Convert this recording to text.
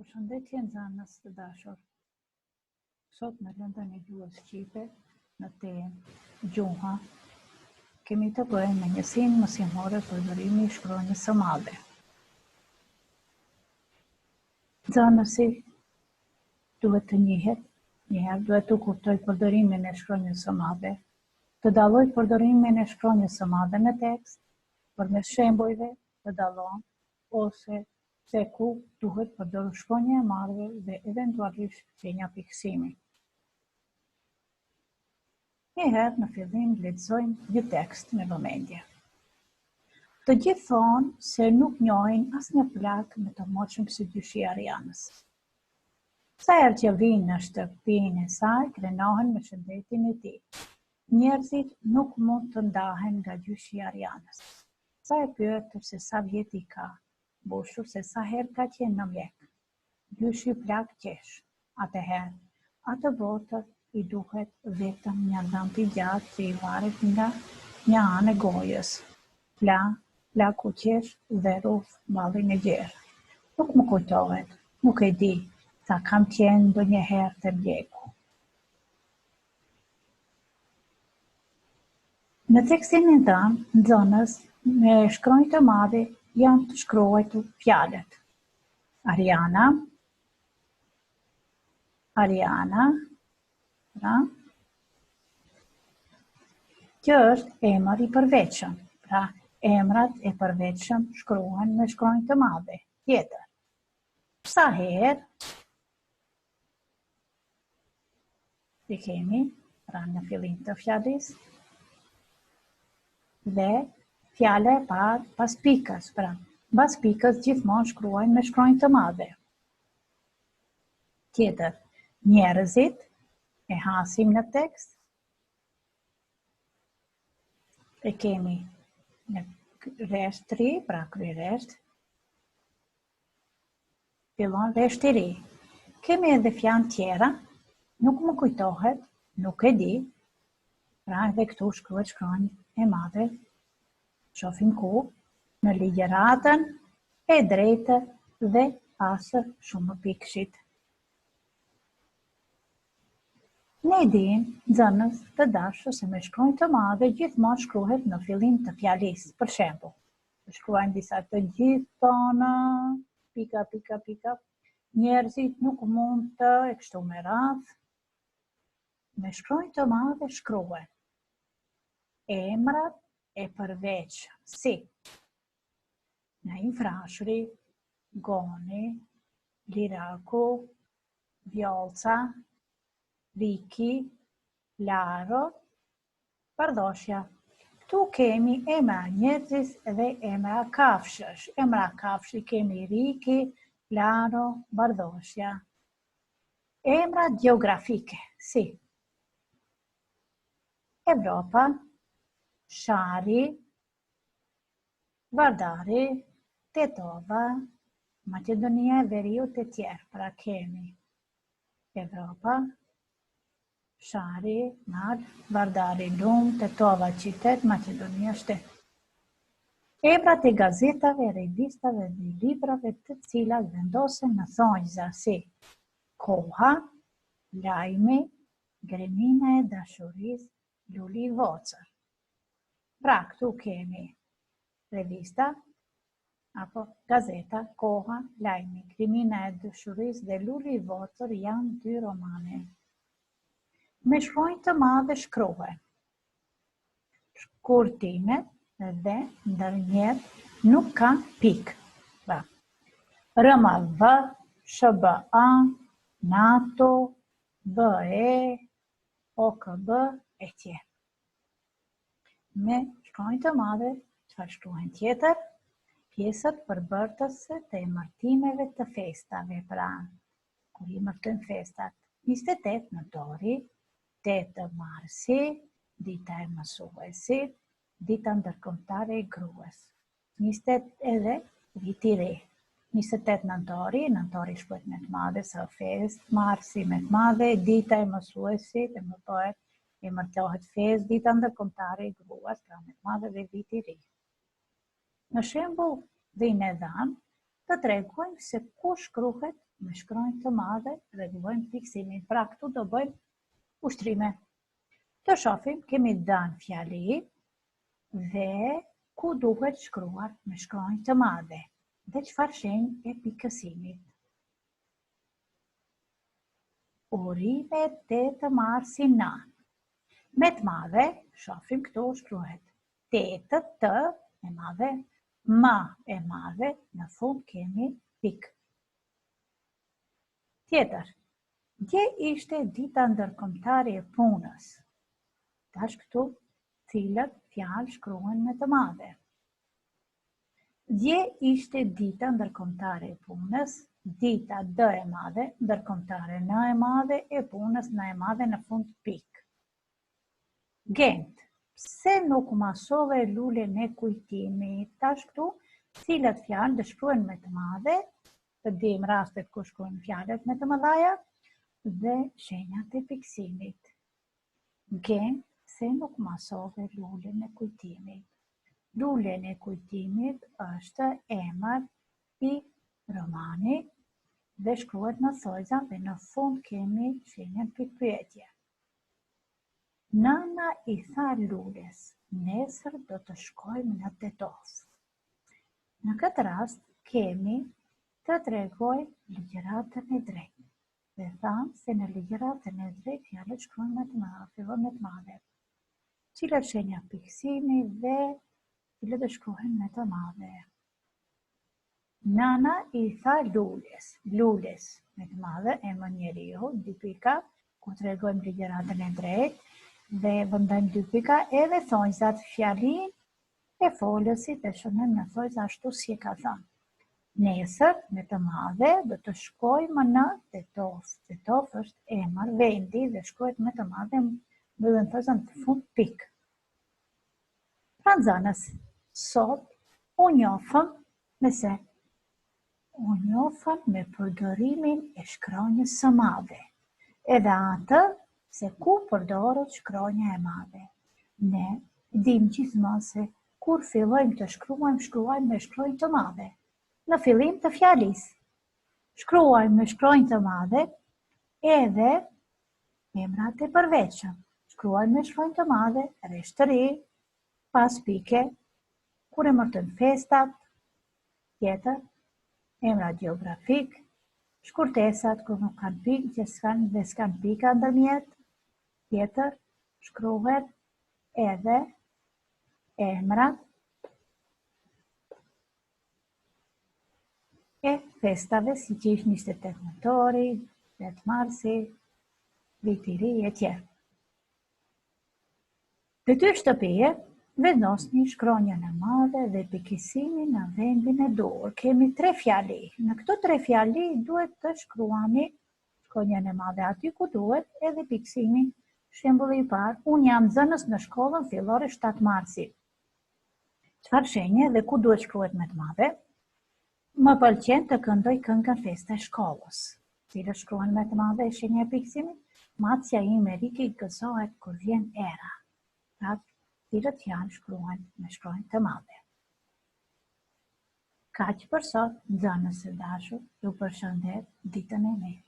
Përshëndetje nxënës të dashur. Sot në lëndën e gjuhës shqipe, në temë gjuha, kemi të bëjmë me njësinë mësimore përdorimi i shkronjës së madhe. Nxënësi duhet të njihet, njëherë duhet të kuptoj përdorimin e shkronjës së madhe, të dalloj përdorimin e shkronjës së madhe në tekst, përmes shembujve të dallon, ose se ku duhet përdorur shkronja e madhe dhe eventualisht shenja fiksimi. Njëherë në fillim lexojmë një tekst me vëmendje. Të gjithë thonë se nuk njohin asnjë plak me të moshëm si dyshi Arianës. Sa herë që vinë në shtëpinë e saj, krenohen me shëndetin e tij. Njerëzit nuk mund të ndahen nga dyshi Arianës. Sa e pyet se sa vjet i ka, mbushur se sa herë ka qenë në mjek. Dyshi plak qesh. Atëherë, atë botër i duhet vetëm një dhëmb i gjatë që i varet nga një anë e gojës. Plaku qesh dhe rruf mallin e gjerë. Nuk më kujtohet, nuk e di, sa kam qenë ndonjëherë te mjeku. Në tekstin e ndan, nxënës me shkronjë të madhe janë të shkruar fjalët. Ariana, pra, që është emër i përveçëm. Pra, emrat e përveçëm shkruhen me shkronjë të madhe. Tjetër. Sa herë që kemi, pra në fillim të fjalës, dhe fjala e parë pas pikës, pra, pas pikës gjithmonë shkruhen me shkronjë të madhe. Tjetër, njerëzit e hasim në tekst, e kemi në rresht 3, pra kryeresht, fillon rresht i ri. Kemi edhe fjalë tjera, nuk më kujtohet, nuk e di, pra edhe këtu shkruhet shkronjë e madhe, shohim ku, në ligjëratën e drejtë dhe pasër shumë pikëshit. Ne dim, nxënës të dashur, se me shkronjë të madhe gjithmonë shkruhet në fillim të fjalës. Për shembull, shkruajmë disa të gjithë tonë, pika, njerëzit nuk mund të, e kështu me radhë. Me shkronjë të madhe shkruhen emrat e përveçëm, si Naim Frashëri, Goni, Liraku, Vjollca, Viki, Laro, Bardoshja. Këtu kemi emra njerëzis dhe emra kafshësh. Emra kafshi kemi Riki, Laro, Bardoshja. Emra gjeografike, si Evropa, Shari, Vardari, Tetova, Maqedonia e Veriut e tjerë. Pra kemi Evropa, Shari, Mal, Vardari, Lum, Tetova, qytet, Maqedonia, shtet. Emrat e gazetave, revistave dhe librave të cilat vendosen në thonjza, si Koha, Lajmi, Gremina e dashurisë, Luli i Vocër. Pra këtu kemi revista, apo gazeta, Koha, Lajmi, Gremina e dashurisë dhe Luli i Vocër janë 2 romane. Me shkronjë të madhe shkruhen shkurtimet dhe ndërmjet nuk ka pikë. Pra, RMV, SBA, NATO, BE, OKB e tjerë. Me shkronjë të madhe, çfarë shkruhen tjetër? Pjesët përbërtëse të emërtimeve të festave, pra, kur i emërtojmë festat. 28 nëntori, 8 marsi, dita e mësuesit, dita ndërkombëtare e gruas. 20 edhe viti i ri. 28 nëntori, nëntori shkruhet me të madhe sa fest, marsi me të madhe, dita e mësuesit, emërtohet fest, dita ndërkombëtare e gruas, pra me të madhe dhe viti i ri. Në shembull dhe i nedhan, të tregojmë se ku shkruhet me shkronjë të madhe dhe bëjmë fiksimin. Pra këtu do bëjmë ushtrime. Të shohim, kemi dhënë fjali dhe ku duhet shkruar me shkronjë të madhe dhe çfarë shenjë e pikësimit. Urime 8 marsi në. Me të madhe, shohim këtu shkruhet 8 të e madhe, m e madhe, në fund kemi pikë. Tjetër, dje ishte dita ndërkombëtare e punës. Tash këtu cilët fjalë shkruhen me të madhe. Dje ishte dita ndërkombëtare e punës, dita d e madhe, ndërkombëtare n e madhe e punës n e madhe në fund pikë. Gent, pse nuk masove lulen e kujtimit? Tash këtu cilat fjalë do shkruhen me të madhe, të dim rastet ku shkruhen fjalët me të mëdha dhe shenjat e pikësimit. Gent, pse nuk masove lulen e kujtimit? Lulen e kujtimit është emër i romani dhe shkruhet në thojza dhe në fund kemi shenjën pikpyetje. Nëna i tha lules, nesër do të shkojmë në Tetov. Në këtë rast kemi të tregoj ligjëratën e drejtë. Dhe thamë se në ligjëratën e drejtë fjalët shkruhen me të madhe, fillojnë me të madhe. Cilat shenja pikësimi dhe cilat do shkruhen me të madhe. Nëna i tha lules, lules me të madhe, emër njeriu, 2 pika, ku tregojmë ligjëratën e drejtë dhe vendojmë 2 pika edhe thonjzat, fjalin e folësit e shënojmë në thonjza ashtu si e ka thënë. Nesër me të madhe do të shkojmë në Tetov. Tetov është emër vendi dhe shkruhet me të madhe mbyllen thonjzën në fund pikë. Pranzanës, sot u njofëm me se? U njofëm me përdorimin e shkronjës së madhe. Edhe atë se ku përdoret shkronja e madhe. Ne dim gjithmonë se kur fillojmë të shkruajmë me shkronjë të madhe. Në fillim të fjalisë. Shkruajmë me shkronjë të madhe edhe emrat e përveçëm. Shkruajmë me shkronjë të madhe, reshtëri, pas pike, kur emërtojmë festat, tjetër, emrat gjeografik, shkurtesat kur nuk kanë pikë dhe s'kan pika ndërmjet, tjetër, shkruhet edhe emrat e festave si që ishtë 28 nëntori, 8 marsi, viti i ri e tjerë. Detyrë shtëpie, vendosni shkronjën e madhe dhe pikësimin në vendin e duhur. Kemi 3 fjali. Në këto 3 fjali duhet të shkruani shkronjën e madhe aty ku duhet edhe pikësimin. Shembulli i parë, unë jam nxënës në shkollën fillore 7 marsi. Çfarë shenje dhe ku duhet shkruhet me të madhe? Më pëlqen të këndoj këngën festa e shkollës. Cilët shkruhen me të madhe e shenja e pikësimit? Macja ime Riki gëzohet kur vjen era. Pra, cilët janë shkruhen me shkronjë të madhe. Kaq për sot, nxënës së dashur, ju përshëndet ditën e mirë.